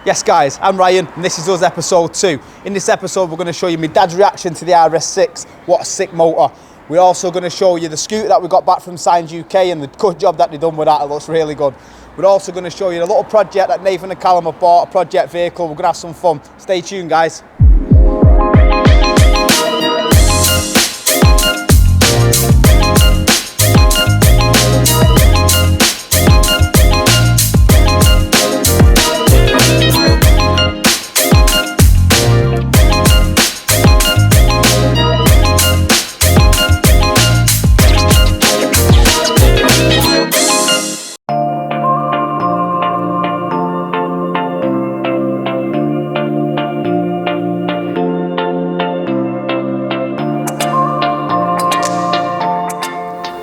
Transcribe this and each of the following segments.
Yes guys, I'm Ryan and this is us episode 2. In this episode we're going to show you my dad's reaction to the Rs6. What a sick motor. We're also going to show you the scooter that we got back from Signs UK and the good job that they've done with that. It looks really good. We're also going to show you a little project that Nathan and Callum have bought, a project vehicle. We're going to have some fun. Stay tuned guys.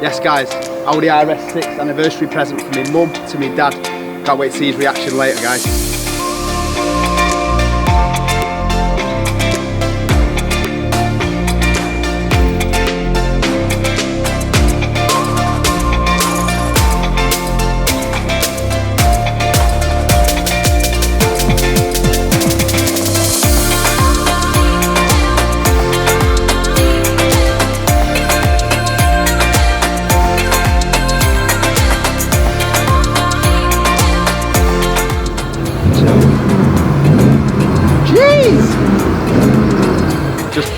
Yes guys, Audi Rs6 anniversary present from my mum to my dad. Can't wait to see his reaction later guys.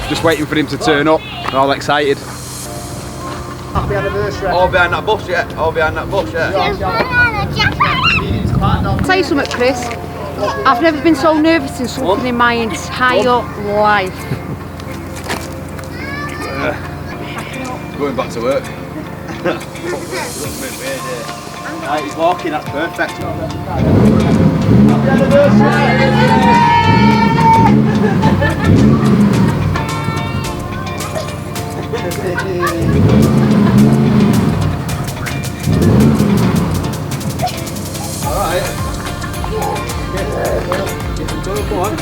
Just waiting for him to turn up. We're all excited. Happy anniversary. All behind that bush, yeah. All behind that bush, yeah. I'll tell you something, Chris. I've never been so nervous in something in my entire life. Going back to work. Right, he's walking, that's perfect. Happy anniversary! Alright. Go on.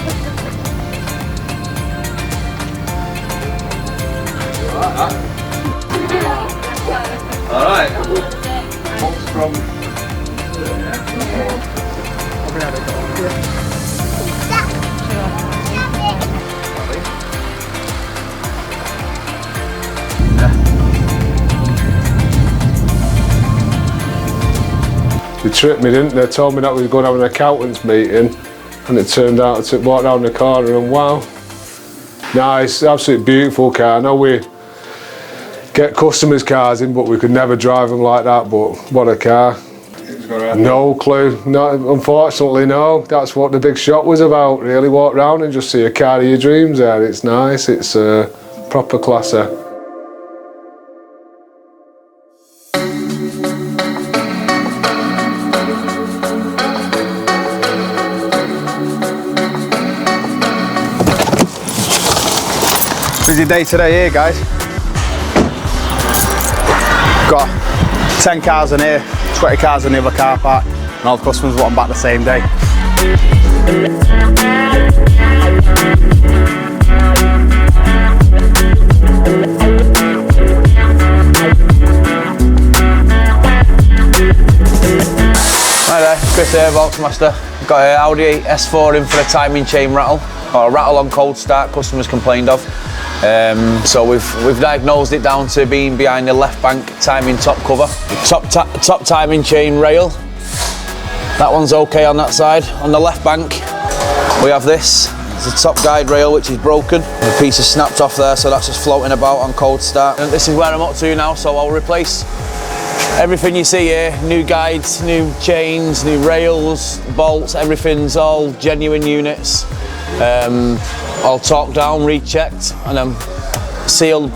Alright. What's from? They tricked me, didn't they? They told me that we were going to have an accountants meeting and it turned out to walk down the corner and wow. Nice, absolutely beautiful car. I know we get customers' cars in but we could never drive them like that, but what a car. No clue, no, unfortunately no. That's what the big shop was about, really. Walk around and just see a car of your dreams there. It's nice, it's a proper classer. Busy day today here guys. Got 10 cars in here, 20 cars in the other car park and all the customers want them back the same day. Hi there, Chris here, Volksmaster. Got an Audi S4 in for a timing chain rattle, or a rattle on cold start, customers complained of. So we've diagnosed it down to being behind the left bank timing top cover. Top timing chain rail. That one's okay on that side. On the left bank we have this. It's the top guide rail which is broken. The piece is snapped off there, so that's just floating about on cold start. And this is where I'm up to now, so I'll replace everything you see here. New guides, new chains, new rails, bolts, everything's all genuine units. All torqued down, rechecked, and then sealed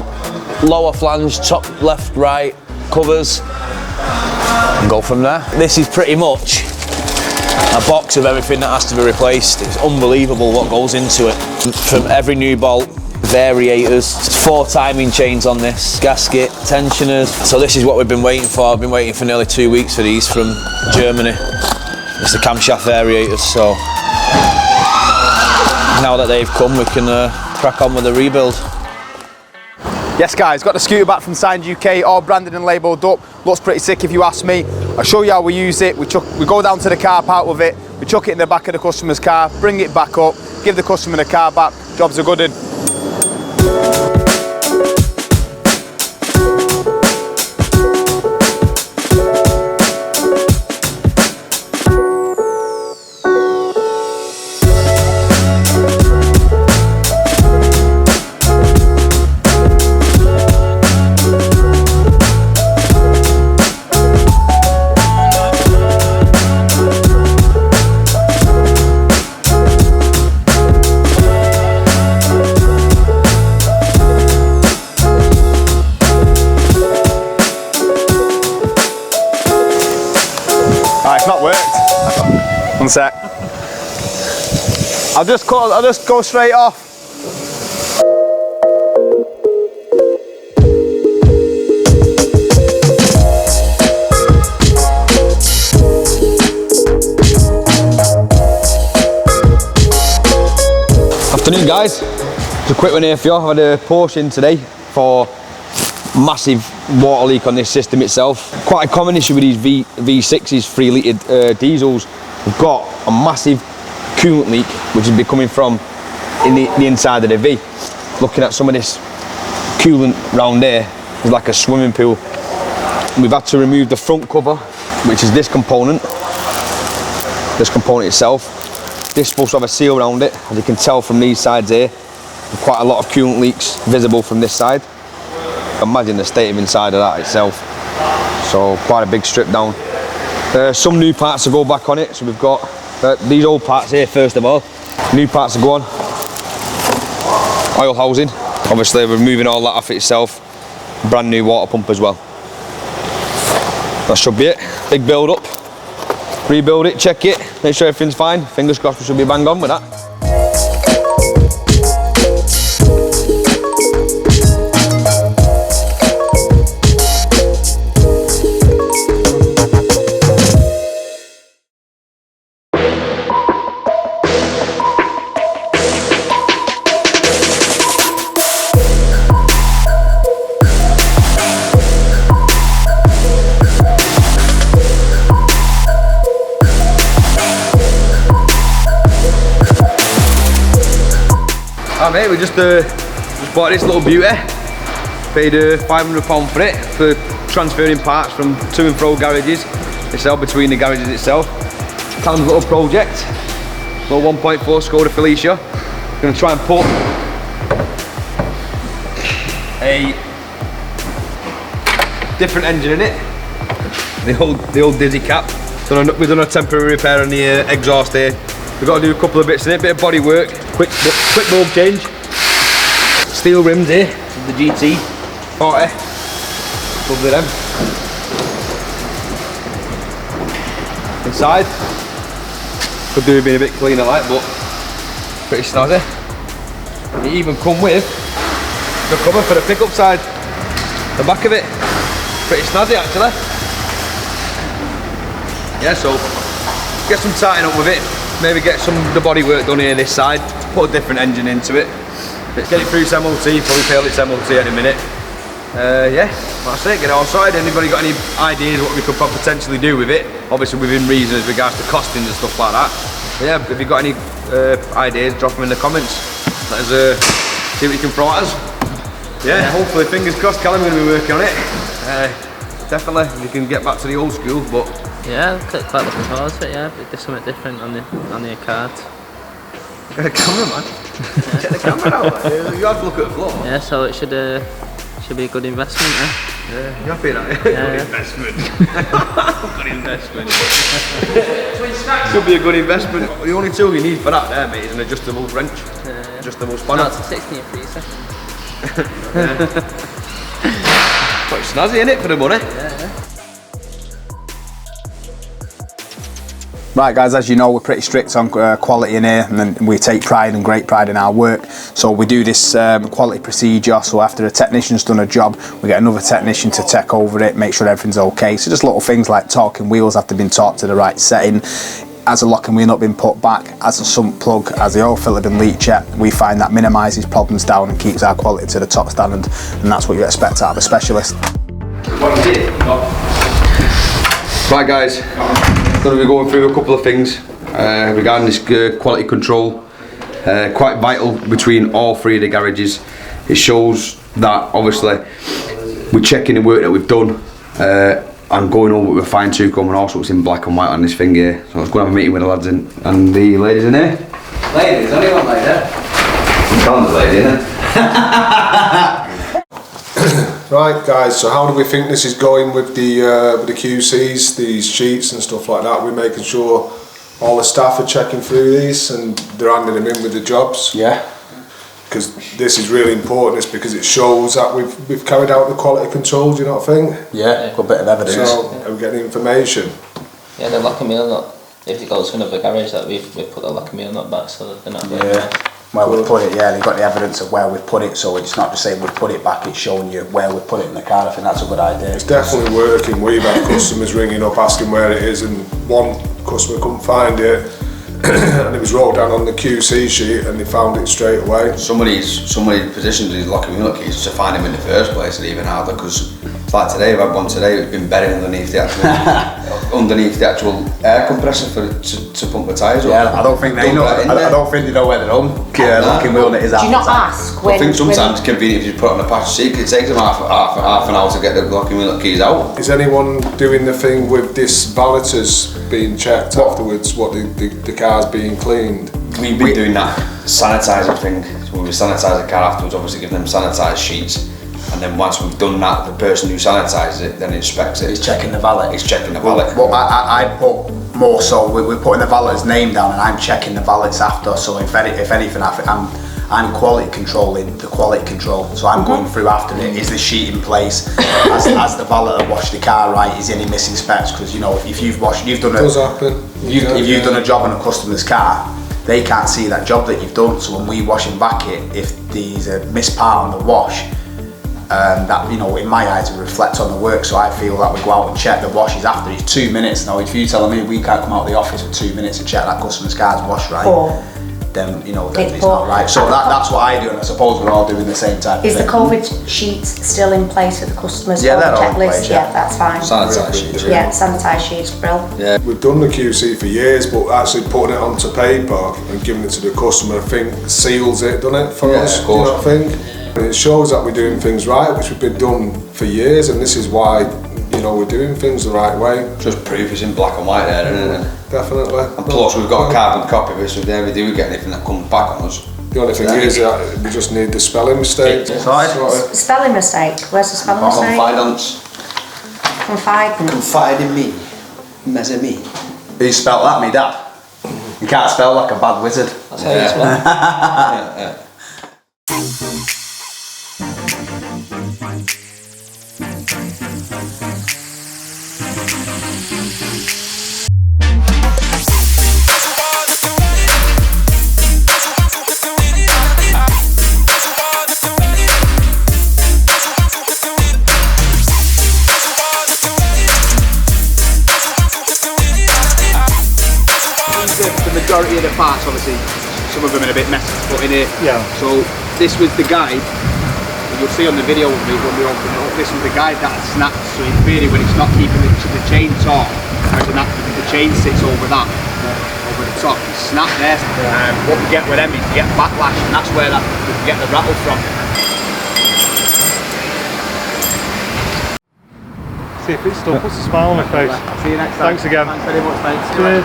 lower flange, top, left, right, covers, and go from there. This is pretty much a box of everything that has to be replaced. It's unbelievable what goes into it. From every new bolt, variators, 4 timing chains on this, gasket, tensioners. So this is what we've been waiting for. I've been waiting for nearly 2 weeks for these from Germany. It's the camshaft variators, so now that they've come, we can crack on with the rebuild. Yes guys, got the scooter back from Signed UK, all branded and labelled up. Looks pretty sick if you ask me. I'll show you how we use it. We go down to the car park with it, we chuck it in the back of the customer's car, bring it back up, give the customer the car back, job's a good one. It's not worked. One sec. I'll just go straight off. Afternoon guys, just a quick one here for you. I've had a Porsche in today for massive water leak on this system itself. Quite a common issue with these V6s, 3 litre diesels. We've got a massive coolant leak which has been coming from in the inside of the V. Looking at some of this coolant round there, it's like a swimming pool. We've had to remove the front cover, which is this component itself. This is supposed to have a seal around it. As you can tell from these sides here, quite a lot of coolant leaks visible from this side. Imagine the state of inside of that itself. So quite a big strip down. Some new parts to go back on it. So we've got these old parts here first of all. New parts to go on. Oil housing. Obviously we're removing all that off itself. Brand new water pump as well. That should be it. Big build up. Rebuild it, check it, make sure everything's fine. Fingers crossed we should be bang on with that. Oh mate, we just bought this little beauty. Paid £500 for it, for transferring parts from to and fro garages itself, between the garages itself. Callum's little project, little 1.4 Skoda Felicia. Gonna try and put a different engine in it. The old dizzy cap. We've done a temporary repair on the exhaust here. We've got to do a couple of bits in it, bit of body work, quick bulb change. Steel rims here, the GT 40. Lovely them. Inside, could do being a bit cleaner like, but pretty snazzy. It even come with the cover for the pickup side, the back of it. Pretty snazzy actually. Yeah, so get some tightening up with it. Maybe get some of the body work done here this side, put a different engine into it. Let's get it through its MOT, probably fail its MOT in a minute. Yeah, that's it, get it all sorted. Anybody got any ideas what we could potentially do with it? Obviously within reason as regards to costings and stuff like that. But yeah, if you've got any ideas, drop them in the comments. Let us see what you can throw at us. Yeah, hopefully, fingers crossed, Callum's going to be working on it. Definitely, we can get back to the old school, but yeah, quite looking forward to it, yeah. There's something different on the card. Got a camera, man. Check the camera out. You have to look at the floor. Yeah, so it should be a good investment, eh? Yeah, you happy with that? Yeah, good investment. Good investment. Should be a good investment. The only tool you need for that there, mate, is an adjustable wrench. Yeah. Adjustable spanner. No, it's a 16 freezer. Quite snazzy, innit, for the money? Yeah. Right guys, as you know, we're pretty strict on quality in here, and we take great pride in our work. So we do this quality procedure, so after a technician's done a job, we get another technician to check over it, make sure everything's okay. So just little things like torquing wheels have to be torqued to the right setting. has the locking wheel not been put back, has the sump plug, has the oil filter been leak checked, we find that minimises problems down and keeps our quality to the top standard, and that's what you expect out of a specialist. Right guys, going to be going through a couple of things regarding this quality control. Quite vital between all three of the garages. It shows that obviously we're checking the work that we've done and going over with a fine tooth comb, and also it's in black and white on this thing here. So I was going to have a meeting with the lads and the ladies in here. Ladies, only one lady. Callum's lady, isn't it? Right guys, so how do we think this is going with the QCs, these sheets and stuff like that? We're making sure all the staff are checking through these and they're handing them in with the jobs. Yeah. Because this is really important, it's because it shows that we've carried out the quality control, do you not think? Yeah, good bit of evidence. So, are we getting information? Yeah, the locking wheel nut, if it goes to another garage, that we've put the locking wheel nut back so that they're not going Yeah. Where we've put it, yeah, they've got the evidence of where we've put it, so it's not just saying we've put it back, it's showing you where we've put it in the car. I think that's a good idea. It's definitely working. We've had customers ringing up asking where it is, and one customer couldn't find it and it was wrote down on the QC sheet and they found it straight away. Some of these positions, these locking wheel keys, to find them in the first place is even harder, because like today, I've had one today, it's been buried underneath the actual air compressor to pump the tyres up. Yeah, I don't think they know. I don't think they know where their own locking wheel nut is at. Do you not ask when? I think sometimes it's convenient if you put it on the passenger seat, it takes them half an hour to get the locking wheel keys out. Is anyone doing the thing with this validators being checked afterwards, what the car's being cleaned? We've been doing that sanitising thing. So we sanitise the car afterwards, obviously give them sanitised sheets. And then once we've done that, the person who sanitises it then inspects it. He's checking the valet. He's checking the valet. Well, I put more so, we're putting the valet's name down and I'm checking the valets after, so if anything, I'm quality controlling the quality control. So I'm going through after it, is the sheet in place? Has the valeter washed the car right? Is any missing specs? Because you know, if you've done a job on a customer's car, they can't see that job that you've done. So when we wash and back it, if there's a missed part on the wash, that, you know, in my eyes will reflect on the work, so I feel that we go out and check the washes after. It's 2 minutes now. If you tell me we can't come out of the office for 2 minutes and check that customer's car's washed right, then you know, then it's not right. So that's what I do, and I suppose we're all doing the same type of thing. Is the COVID sheets still in place for the customers? Yeah, they're all in checklist? place, Yeah, that's fine. Sanitised sheets. Yeah, sanitised sheets, brill. Yeah. We've done the QC for years, but actually putting it onto paper and giving it to the customer, I think seals it, doesn't it, for us? Of course. Do you not think? And it shows that we're doing things right, which we've been done for years, and this is why, you know, we're doing things the right way. Just proof is in black and white there, isn't it? Definitely. And plus we've got a carbon copy of it, so if we do get anything that comes back on us. The only thing is that we just need the spelling mistake. Spelling mistake. Where's the spelling mistake? Confidence. Confidence. Confide in me. Measure me. Who spelt that, me dad? You can't spell like a bad wizard. That's how you spell. Yeah. The majority of the parts, obviously, some of them are a bit messy to put in here. Yeah. So this was the guide. You'll see on the video with me when we open it up. This was the guide that had snapped. So in theory, when it's not keeping the chain taut, the chain sits over that, over the top. It's snapped there. What we get with them is you get backlash, and that's where we get the rattle from. See if it's still puts a smile on my face. See you next time. Thanks again. Thanks very much, mate. Cheers.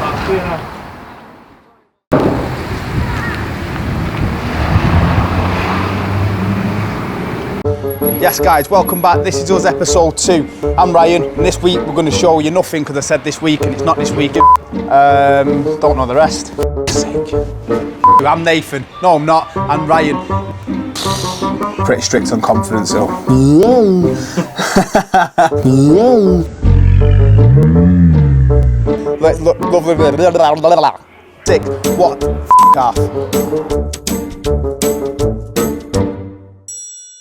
Yes guys, welcome back. This is us, episode 2. I'm Ryan, and this week we're going to show you nothing, because I said this week and it's not this week. Don't know the rest. I'm Nathan. No, I'm not. I'm Ryan. Pretty strict on confidence, so. Look, lovely. Tik, what? Off.